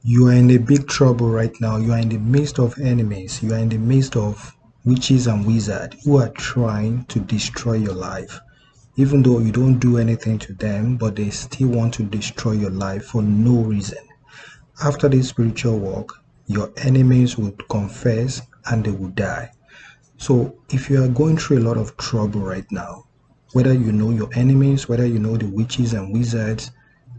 You are in a big trouble right now. You are in the midst of enemies. You are in the midst of witches and wizards who are trying to destroy your life. Even though you don't do anything to them, but they still want to destroy your life for no reason. After this spiritual walk, your enemies would confess and they will die. So if you are going through a lot of trouble right now, whether you know your enemies, whether you know the witches and wizards,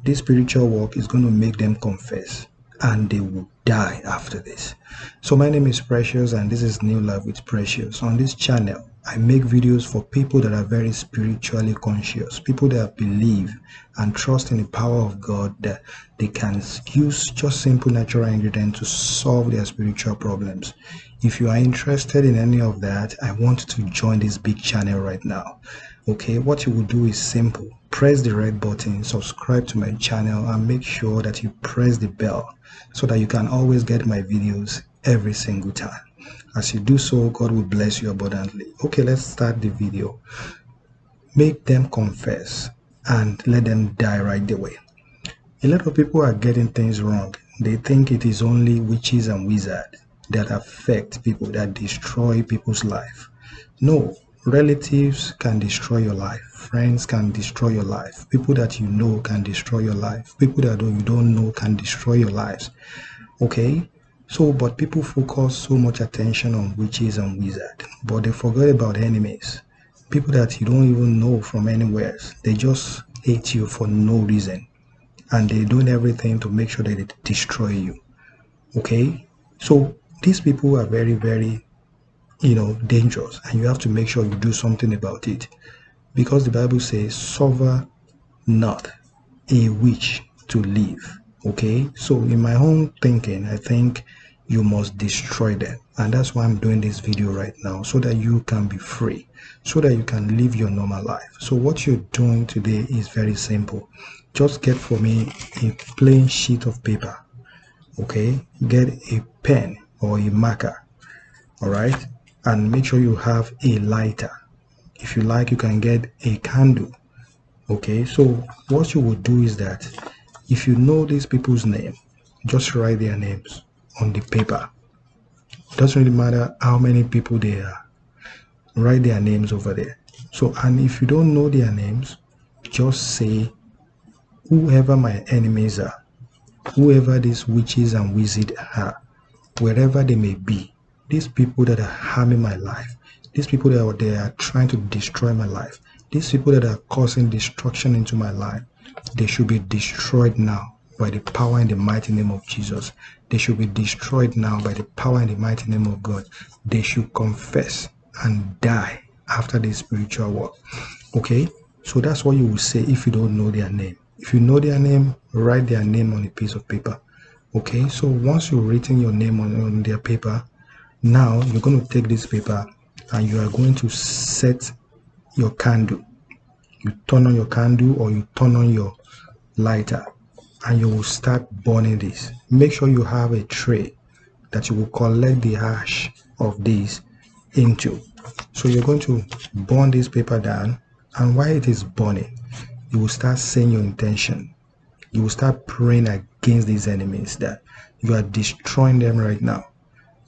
this spiritual walk is going to make them confess and they will die after this. So my name is Precious and this is New Life with Precious. On this channel, I make videos for people that are very spiritually conscious, people that believe and trust in the power of God, that they can use just simple natural ingredients to solve their spiritual problems. If you are interested in any of that, I want you to join this big channel right now. Okay, what you will do is simple. Press the red button, subscribe to my channel, and make sure that you press the bell so that you can always get my videos every single time. As you do so, God will bless you abundantly. Okay, let's start the video. Make them confess and let them die right away. A lot of people are getting things wrong. They think it is only witches and wizards that affect people, that destroy people's life. No, relatives can destroy your life. Friends can destroy your life. People that you know can destroy your life. People that you don't know can destroy your lives. Okay? So, but people focus so much attention on witches and wizards, but they forget about enemies. People that you don't even know from anywhere. They just hate you for no reason. And they're doing everything to make sure that they destroy you. Okay? So these people are very, very, dangerous, and you have to make sure you do something about it. Because the Bible says, suffer not a witch to live. Okay? So in my own thinking, I think you must destroy them. And that's why I'm doing this video right now, so that you can be free, so that you can live your normal life. So what you're doing today is very simple. Just get for me a plain sheet of paper. Okay? Get a pen or a marker. All right? And make sure you have a lighter. If you like, you can get a candle. Okay? So what you would do is that if you know these people's name, just write their names on the paper. It doesn't really matter how many people they are. Write their names over there. So, and if you don't know their names, just say, whoever my enemies are, whoever these witches and wizards are, wherever they may be, these people that are harming my life, these people that are trying to destroy my life, these people that are causing destruction into my life, they should be destroyed now by the power and the mighty name of Jesus. They should be destroyed now by the power and the mighty name of God. They should confess and die after this spiritual work. Okay? So that's what you will say if you don't know their name. If you know their name, write their name on a piece of paper. Okay? So once you've written your name on their paper, now you're going to take this paper and you are going to set your candle. You turn on your candle or you turn on your lighter and you will start burning this. Make sure you have a tray that you will collect the ash of this into. So you're going to burn this paper down, and while it is burning, you will start saying your intention. You will start praying against these enemies, that you are destroying them right now.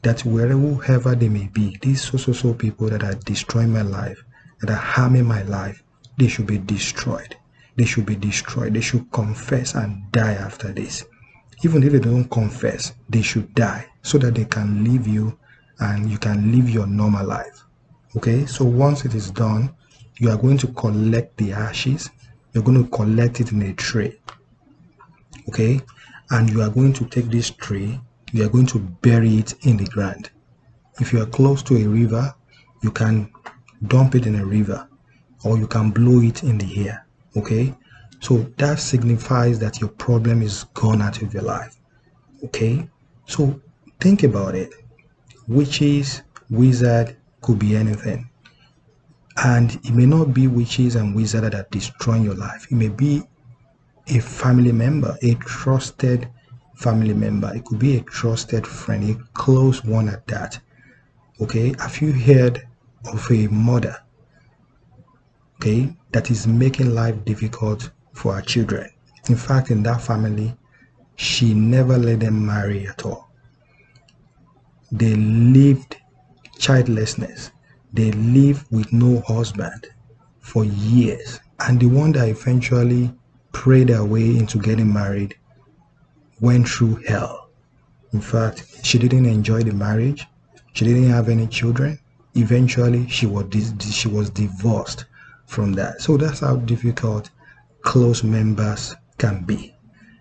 That whoever they may be, these so people that are destroying my life, that are harming my life, they should be destroyed. They should be destroyed. They should confess and die after this. Even if they don't confess, they should die so that they can leave you and you can live your normal life. Okay, so once it is done, you are going to collect the ashes. You're going to collect it in a tray. Okay, and you are going to take this tray, you are going to bury it in the ground. If you are close to a river, you can dump it in a river, or you can blow it in the air. Okay, so that signifies that your problem is gone out of your life. Okay, so think about it. Witches, wizard, could be anything, and it may not be witches and wizards that are destroying your life. It may be a family member, a trusted family member. It could be a trusted friend, a close one at that. Okay, have you heard of a mother, okay, that is making life difficult for her children? In fact, in that family, She never let them marry at all. They lived childlessness. They lived with no husband for years. And the one that eventually prayed their way into getting married went through hell. In fact, she didn't enjoy the marriage. She didn't have any children. Eventually, she was divorced from that. So that's how difficult close members can be.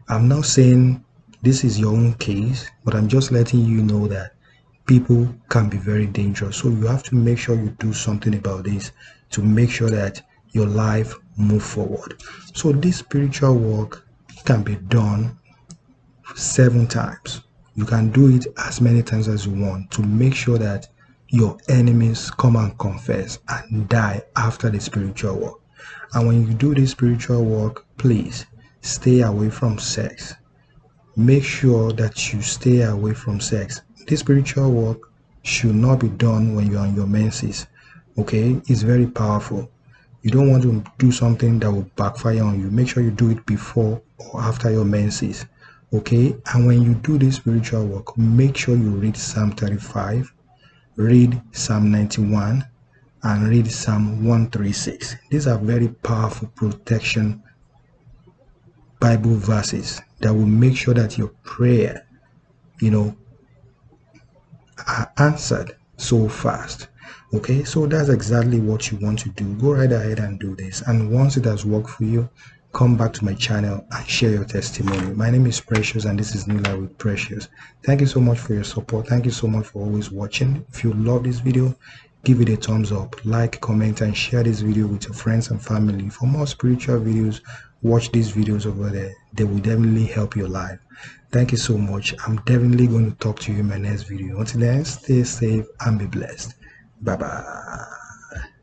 I'm not saying this is your own case, but I'm just letting you know that people can be very dangerous. So you have to make sure you do something about this to make sure that your life move forward. So this spiritual work can be done 7 times. You can do it as many times as you want to make sure that your enemies come and confess and die after the spiritual work. And when you do this spiritual work, please stay away from sex. Make sure that you stay away from sex. This spiritual work should not be done when you're on your menses. Okay, it's very powerful. You don't want to do something that will backfire on you. Make sure you do it before or after your menses. Okay, and when you do this spiritual work, make sure you read Psalm 35, read Psalm 91, and read Psalm 136. These are very powerful protection Bible verses that will make sure that your prayer, are answered so fast. Okay, so that's exactly what you want to do. Go right ahead and do this, and once it has worked for you, come back to my channel and share your testimony. My name is Precious, and this is New Life with Precious. Thank you so much for your support. Thank you so much for always watching. If you love this video, give it a thumbs up, like, comment, and share this video with your friends and family. For more spiritual videos, watch these videos over there. They will definitely help your life. Thank you so much. I'm definitely going to talk to you in my next video. Until then, stay safe and be blessed. Bye bye.